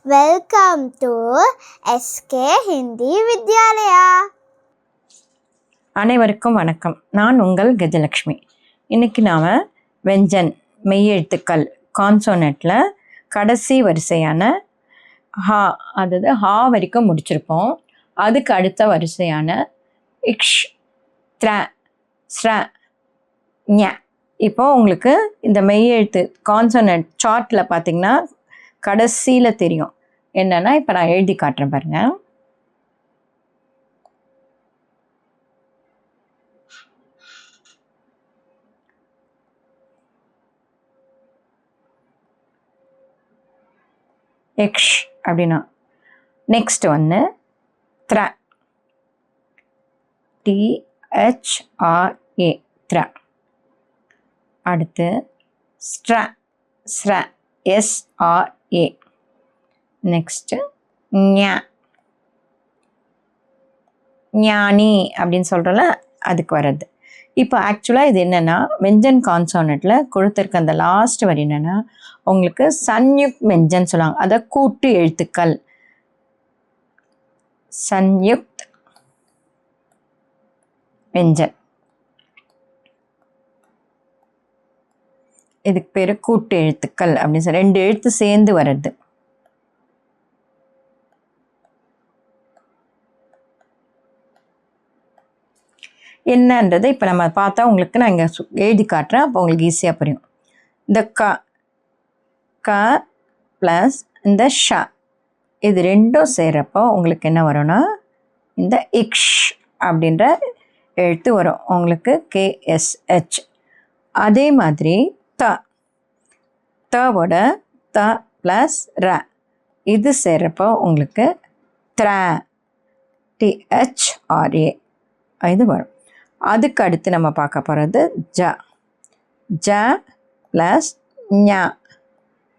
Welcome to SK Hindi Vidyalaya. அனைவருக்கும் வணக்கம். நான் உங்கள் கஜலக்ஷ்மி. இன்றைக்கி நாம் வெஞ்சன் மெய்யெழுத்துக்கள் கான்சோனட்டில் கடைசி வரிசையான ஹா, அதாவது ஹா வரைக்கும் முடிச்சிருப்போம். அதுக்கு அடுத்த வரிசையான இக்ஷ், த்ர, ஸ்ர, ஞ. இப்போது உங்களுக்கு இந்த மெய்யெழுத்து கான்சோனட் சார்ட்டில் பார்த்திங்கன்னா கடைசியில் தெரியும் என்னென்னா, இப்போ நான் எழுதி காட்டுறேன் பாருங்கள். எக்ஷ் அப்படின்னா நெக்ஸ்ட் ஒன்று த்ர, THRA, த்ர. அடுத்து ஸ்ட்ர, ஸ்ர, SRA. நெக்ஸ்ட்டு ஞ, ஞானி அப்படின்னு சொல்கிறோம்ல, அதுக்கு வர்றது. இப்போ ஆக்சுவலாக இது என்னென்னா, வெஞ்சன் கான்சோனட்டில் கொடுத்துருக்க அந்த லாஸ்ட் வரி என்னென்னா, உங்களுக்கு சன்யுக் வெஞ்சன் சொல்லுவாங்க. அதை கூட்டு எழுத்துக்கள், சன்யுக்த் வெஞ்சன். இதுக்கு பேர் கூட்டு எழுத்துக்கள் அப்படின்னு சொல்லி 2 எழுத்து சேர்ந்து வர்றது. என்னன்றது இப்போ நம்ம பார்த்தா உங்களுக்கு நான் இங்கே எழுதி காட்டுறேன். அப்போ உங்களுக்கு ஈஸியாக புரியும். இந்த க ப்ளஸ் இந்த ஷ, இது ரெண்டும் சேர்றப்போ உங்களுக்கு என்ன வரும்னா, இந்த இக்ஷ் அப்படின்ற எழுத்து வரும் உங்களுக்கு, KSH. அதே மாதிரி தவோட த ப்ளஸ் ர, இது சேர்றப்போ உங்களுக்கு த்ர, THRA இது வரும். அதுக்கு அடுத்து நம்ம பார்க்க போகிறது ஜ ப்ளஸ் ஞ,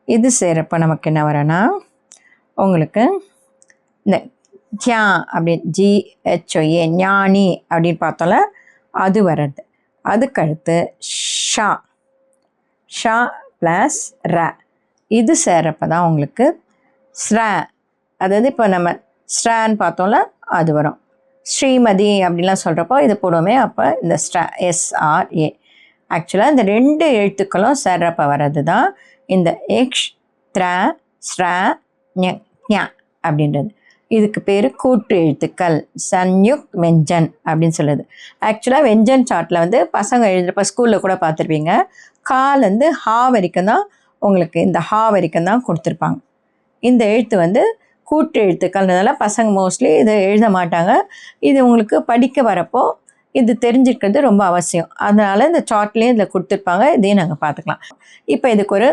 இது சேர்றப்போ நமக்கு என்ன வரும்னா, உங்களுக்கு இந்த ஜா அப்படின்னு GHOA ஞானி அப்படின்னு பார்த்தோம்ல, அது வர்றது. அதுக்கடுத்து ஷா ப்ளஸ் ர, இது சேர்றப்போ தான் உங்களுக்கு ஸ்ர, அதாவது இப்போ நம்ம ஸ்ரன்னு பார்த்தோம்ல, அது வரும். ஸ்ரீமதி அப்படின்லாம் சொல்கிறப்போ இது போடுவோமே, அப்போ இந்த ஸ்ர, SRA. ஆக்சுவலாக இந்த 2 எழுத்துக்களும் சேர்றப்போ வர்றது தான் இந்த எக்ஷ், த்ர, ஸ்ர, ஞ அப்படின்றது. இதுக்கு பேர் கூட்டு எழுத்துக்கள், சன்யுக் வெஞ்சன் அப்படின்னு சொல்லுது. ஆக்சுவலாக வெஞ்சன் சார்ட்டில் வந்து பசங்க எழுதுகிறப்ப ஸ்கூலில் கூட பார்த்துருப்பீங்க, காலேருந்து ஹா வரைக்கும் தான் உங்களுக்கு, இந்த ஹா வரைக்கும் தான் கொடுத்துருப்பாங்க. இந்த எழுத்து வந்து கூட்டு எழுத்துக்கள்ன்றதால பசங்க மோஸ்ட்லி இதை எழுத மாட்டாங்க. இது உங்களுக்கு படிக்க வரப்போ இது தெரிஞ்சுக்கிறது ரொம்ப அவசியம். அதனால் இந்த சார்ட்லேயும் இதில் கொடுத்துருப்பாங்க, இதையும் நாங்கள் பார்த்துக்கலாம். இப்போ இதுக்கு ஒரு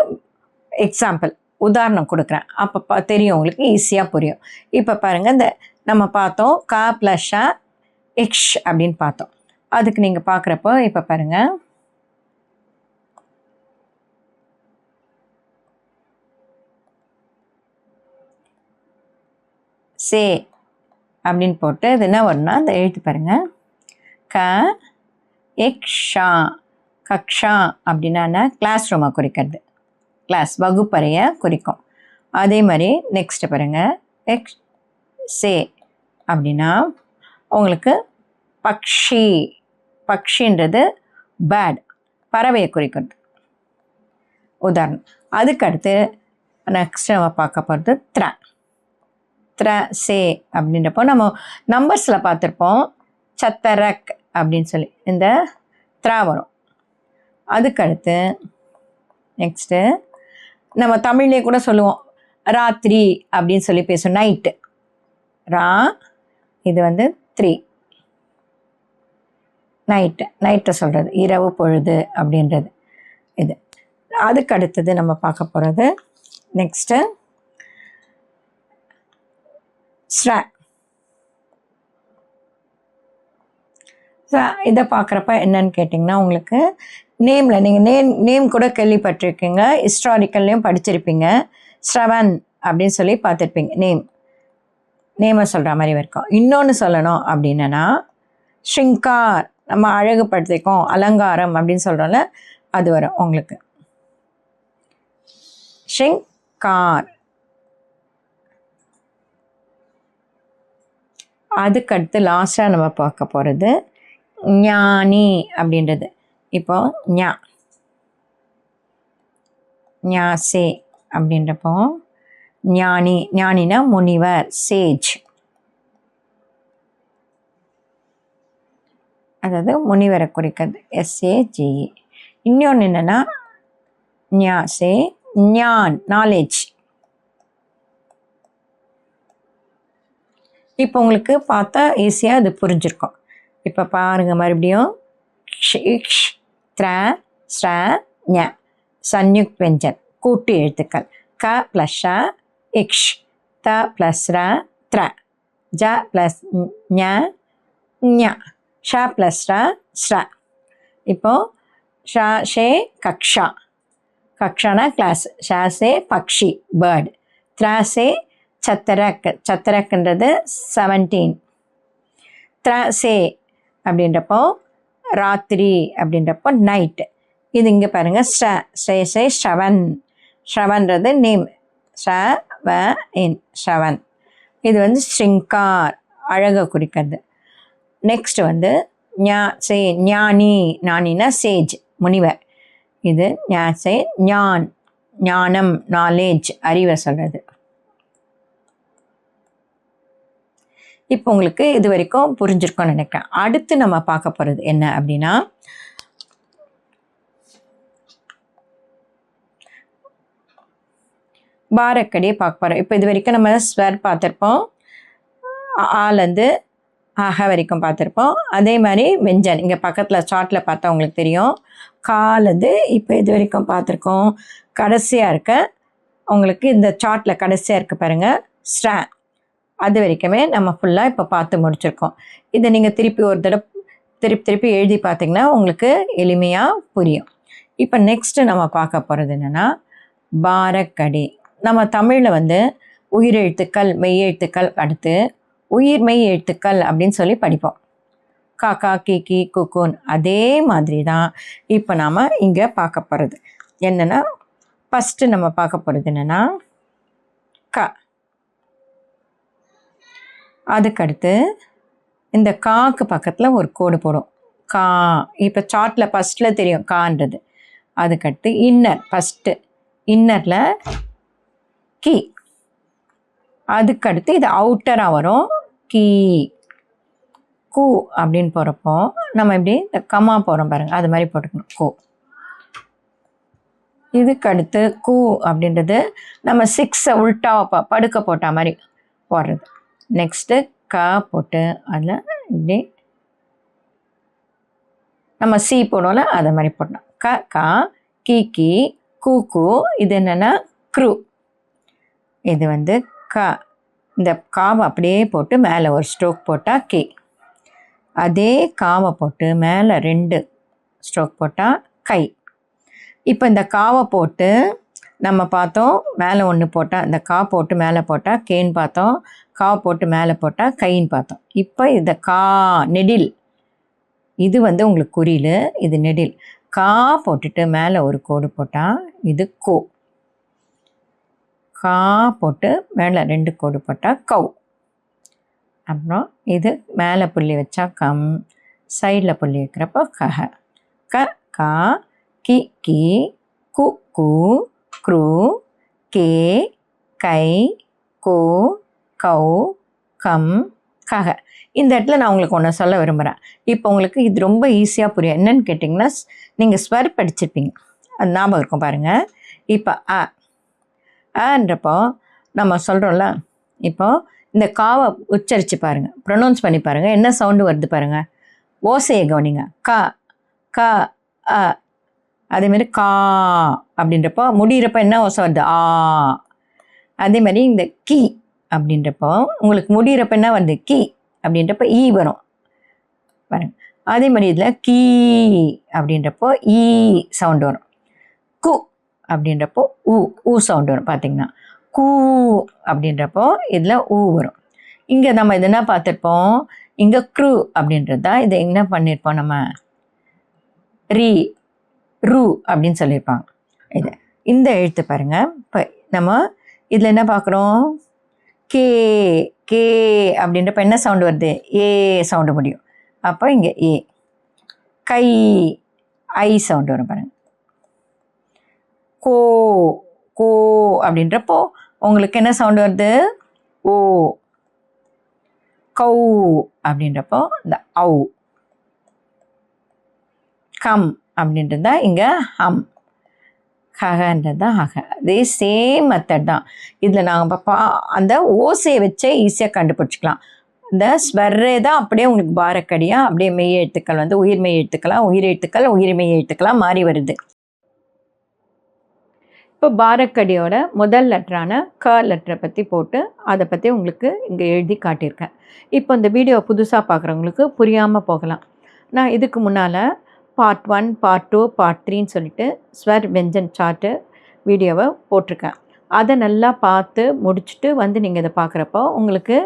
எக்ஸாம்பிள் உதாரணம் கொடுக்குறேன், அப்போ தெரியும் உங்களுக்கு, ஈஸியாக புரியும். இப்போ பாருங்கள், இந்த நம்ம பார்த்தோம் க ப்ளஸ் ஷ எக்ஷ் அப்படின்னு பார்த்தோம். அதுக்கு நீங்கள் பார்க்குறப்போ இப்போ பாருங்கள், சே அப்படின்னு போட்டு இது என்ன வரும்னா, இந்த எழுத்து பாருங்கள், க எக்ஷா, கக்ஷா அப்படின்னா கிளாஸ் ரூமை குறிக்கிறது, கிளாஸ் வகுப்பறையை குறிக்கும். அதே மாதிரி நெக்ஸ்ட்டு பாருங்கள், எக்ஸ் சே அப்படின்னா உங்களுக்கு பக்ஷி, பக்ஷின்றது பேர்ட், பறவையை குறிக்கிறது உதாரணம். அதுக்கடுத்து நெக்ஸ்ட் நம்ம பார்க்க போகிறது த்ர சே அப்படின்றப்போ நம்ம நம்பர்ஸில் பார்த்துருப்போம், சத்தரக் அப்படின்னு சொல்லி இந்த த்ரா வரும். அதுக்கடுத்து நெக்ஸ்ட்டு நம்ம தமிழ்லேயே கூட சொல்லுவோம், ராத்திரி அப்படின்னு சொல்லி பேசுவோம், நைட்டு ரா, இது வந்து 3, நைட்டை சொல்கிறது, இரவு பொழுது அப்படின்றது இது. அதுக்கு அடுத்தது நம்ம பார்க்க போகிறது நெக்ஸ்ட்டு ஸ்ர. இதை பார்க்குறப்ப என்னன்னு கேட்டிங்கன்னா, உங்களுக்கு நேமில் நீங்கள் நேம் கூட கேள்விப்பட்டிருக்கீங்க, ஹிஸ்டாரிக்கல்லையும் படிச்சிருப்பீங்க. ஸ்ரவன் அப்படின்னு சொல்லி பார்த்துருப்பீங்க, நேமை சொல்கிற மாதிரி இருக்கும். இன்னொன்று சொல்லணும் அப்படின்னா, ஷ்ரிங்கார், நம்ம அழகுபடுத்திக்கோம், அலங்காரம் அப்படின்னு சொல்கிறோம்ல, அது வரும் உங்களுக்கு. ஷ்ரிங்கார் அதுக்கடுத்து லாஸ்ட்டாக நம்ம பார்க்க போகிறது ஞானி அப்படின்றது. இப்போ ஞாசே அப்படின்றப்போ ஞானினா முனிவர், சேஜ், அதாவது முனிவரை குறிக்கிறது, SAGE. இன்னொன்று என்னென்னா ஞாசே நாலேஜ். இப்போ உங்களுக்கு பார்த்தா ஈஸியாக அது புரிஞ்சிருக்கும். இப்போ பாருங்கள் மறுபடியும் சன்யுக்த் வெஞ்சன் கூட்டு எழுத்துக்கள். க ப்ளஸ் ஷ இக்ஷ், த ப்ளஸ் ர த்ர, ஜ ப்ளஸ் ஞ, ஷ ப்ளஸ் ர ஸ்ர. இப்போது ஷே கக்ஷா, கக்ஷானா கிளாஸ், ஷாசே பக்ஷி பேர்டு, த்ராசே சத்திரக்ன்றது 17, த்ராசே அப்படின்றப்போ ராத்திரி அப்படின்றப்போ நைட்டு. இது இங்கே பாருங்கள் ஸ்ரேசே ஸ்ரவன்றது நேம், ஸ்ரவன். இது ஸ்ருங்கார் ஞானினா நெக்ஸ்ட் ஞானினா சேஜ் முனிவர். இது ஞானம் நாலேஜ் அறிவை சொல்கிறது. இப்போ உங்களுக்கு இது வரைக்கும் புரிஞ்சிருக்கோன்னு நினைக்கிறேன். அடுத்து நம்ம பார்க்க போகிறது என்ன அப்படின்னா பாரக்கடியை பார்க்க போகிறோம். இப்போ இது வரைக்கும் நம்ம ஸ்வர் பார்த்துருப்போம், ஆலேருந்து அக வரைக்கும் பார்த்துருப்போம். அதே மாதிரி வெஞ்சன் இங்கே பக்கத்தில் சார்ட்டில் பார்த்தா உங்களுக்கு தெரியும். காலேருந்து இப்போ இது வரைக்கும் பார்த்துருக்கோம். கடைசியாக இருக்க உங்களுக்கு இந்த சார்ட்டில் கடைசியாக இருக்க பாருங்கள் ஸ்ட்ரா, அது வரைக்குமே நம்ம ஃபுல்லாக இப்போ பார்த்து முடிச்சிருக்கோம். இதை நீங்கள் திருப்பி ஒரு தடவை திருப்பி எழுதி பார்த்தீங்கன்னா உங்களுக்கு எளிமையாக புரியும். இப்போ நெக்ஸ்ட்டு நம்ம பார்க்க போகிறது என்னென்னா பாரக்கடி. நம்ம தமிழில் உயிரெழுத்துக்கள் மெய்யெழுத்துக்கள் அடுத்து உயிர்மெய் எழுத்துக்கள் அப்படின்னு சொல்லி படிப்போம். காக்கா கீக்கி குக்குன். அதே மாதிரி தான் இப்போ நாம் இங்கே பார்க்க போகிறது என்னென்னா ஃபஸ்ட்டு நம்ம பார்க்க போகிறது என்னென்னா க. அதுக்கடுத்து இந்த காக்கு பக்கத்தில் ஒரு கோடு போடும், கா. இப்போ சார்ட்டில் ஃபஸ்ட்டில் தெரியும் கான்றது. அதுக்கடுத்து இன்னர், ஃபஸ்ட்டு இன்னரில் கீ. அதுக்கடுத்து இது அவுட்டராக வரும் கீ. கூ அப்படின்னு போகிறப்போ நம்ம இப்படி இந்த கம்மா போகிறோம் பாருங்கள், அது மாதிரி போட்டுக்கணும் கூ. இதுக்கடுத்து கூ அப்படின்றது நம்ம 6 உல்ட்டாவை படுக்க போட்ட மாதிரி போடுறது. நெக்ஸ்ட்டு க போட்டு அதில் இப்படி நம்ம சி போடுவோம்ல அதை மாதிரி போடணும். கா கீக்கி கூக்கு. இது என்னென்னா க்ரூ. இது க. இந்த காவை அப்படியே போட்டு மேலே ஒரு ஸ்ட்ரோக் போட்டால் கே. அதே காவை போட்டு மேலே 2 ஸ்ட்ரோக் போட்டால் கை. இப்போ இந்த காவை போட்டு நம்ம பார்த்தோம் மேலே 1 போட்டால், இந்த கா போட்டு மேலே போட்டால் கேன்னு பார்த்தோம், கா போட்டு மேலே போட்டால் கைன்னு பார்த்தோம். இப்போ இந்த கா நெடில், இது உங்களுக்கு குறியில், இது நெடில். கா போட்டுட்டு மேலே ஒரு கோடு போட்டால் இது கோ. கா போட்டு மேலே 2 கோடு போட்டால் கவ். அப்புறம் இது மேலே புள்ளி வச்சா கம், சைடில் புள்ளி வைக்கிறப்போ கஹ. க கா கி கி கு கு க்ரூ கே கை கோ கௌ கம் கக. இந்த இடத்துல நான் உங்களுக்கு ஒன்று சொல்ல விரும்புகிறேன். இப்போ உங்களுக்கு இது ரொம்ப ஈஸியாக புரியும். என்னன்னு கேட்டிங்கன்னா நீங்கள் ஸ்வர் படிச்சிருப்பீங்க, அது ஞாபகம் இருக்கும் பாருங்கள். இப்போ அன்றப்போ நம்ம சொல்கிறோம்ல, இப்போது இந்த காவை உச்சரித்து பாருங்கள், ப்ரொனவுன்ஸ் பண்ணி பாருங்கள், என்ன சவுண்டு வருது பாருங்கள். ஓசையை கவனிங்க. க க அ. அதேமாரி கா அப்படின்றப்போ முடிகிறப்போ என்ன ஓசை வருது, ஆ. அதேமாதிரி இந்த கீ அப்படின்றப்போ உங்களுக்கு முடிகிறப்ப என்ன வருது, கீ அப்படின்றப்போ ஈ வரும் பாருங்க. அதே மாதிரி இதில் கீ அப்படின்றப்போ ஈ சவுண்டு வரும். கு அப்படின்றப்போ ஊ சவுண்டு வரும். பார்த்திங்கன்னா கூ அப்படின்றப்போ இதில் ஊ வரும். இங்கே நம்ம இது என்ன பார்த்துருப்போம், இங்கே க்ரூ அப்படின்றது தான். இதை என்ன பண்ணியிருப்போம் நம்ம, ரூ அப்படின்னு சொல்லியிருப்பாங்க. இது இந்த எழுத்து பாருங்கள். இப்போ நம்ம இதில் என்ன பார்க்குறோம், கே கே அப்படின்றப்ப என்ன சவுண்டு வருது? ஏ சவுண்டு முடியும். அப்போ இங்கே ஏ. கை, ஐ சவுண்டு வரும் பாருங்க. கோ, கோ அப்படின்றப்போ உங்களுக்கு என்ன சவுண்டு வருது? ஓ. கௌ அப்படின்றப்போ இந்த ஔ. கம் அப்படின்றது தான் இங்கே ஹம். ஹகன்றது தான் ஹக. அதே சேம் மெத்தட் தான். இதில் நாங்கள் அந்த ஓசையை வச்சே ஈஸியாக கண்டுபிடிச்சிக்கலாம். இந்த ஸ்வர்ரே தான் அப்படியே உங்களுக்கு பாரக்கடியாக அப்படியே மெய் எழுத்துக்கள் வந்து உயிர் மெய் எழுத்துக்களாக, உயிர் எழுத்துக்கள் உயிர் மெய் எழுத்துக்களாக மாறி வருது. இப்போ பாரக்கடியோட முதல் லெட்டரான க லெட்டரை பற்றி போட்டு அதை பற்றி உங்களுக்கு இங்கே எழுதி காட்டியிருக்கேன். இப்போ இந்த வீடியோ புதுசாக பார்க்குறவங்களுக்கு புரியாமல் போகலாம். நான் இதுக்கு முன்னால் பார்ட் 1, பார்ட் 2, பார்ட் 3ன்னு சொல்லிட்டு ஸ்வர் வெஞ்சன் சார்ட்டு வீடியோவை போட்டிருக்கேன். அதை நல்லா பார்த்து முடிச்சுட்டு வந்து நீங்கள் இதை பார்க்குறப்போ உங்களுக்கு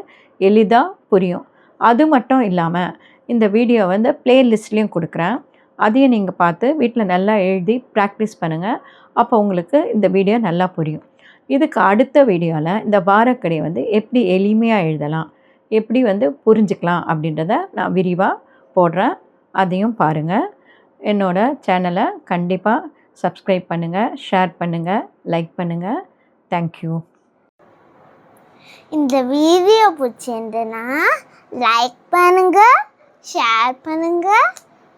எளிதாக புரியும். அது மட்டும் இல்லாமல் இந்த வீடியோ வந்து ப்ளேலிஸ்ட்லேயும் கொடுக்குறேன். அதையும் நீங்கள் பார்த்து வீட்டில் நல்லா எழுதி ப்ராக்டிஸ் பண்ணுங்கள். அப்போ உங்களுக்கு இந்த வீடியோ நல்லா புரியும். இதுக்கு அடுத்த வீடியோவில் இந்த பாரக்கடியை வந்து எப்படி எளிமையாக எழுதலாம், எப்படி வந்து புரிஞ்சுக்கலாம் அப்படின்றத நான் விரிவாக போடுறேன். அதையும் பாருங்கள். என்னோடய சேனலை கண்டிப்பாக சப்ஸ்கிரைப் பண்ணுங்கள், ஷேர் பண்ணுங்கள், லைக் பண்ணுங்கள். தேங்க்யூ. இந்த வீடியோ பிடிச்சிருந்துன்னா லைக் பண்ணுங்க, ஷேர் பண்ணுங்க,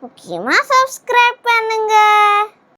முக்கியமாக சப்ஸ்கிரைப் பண்ணுங்க.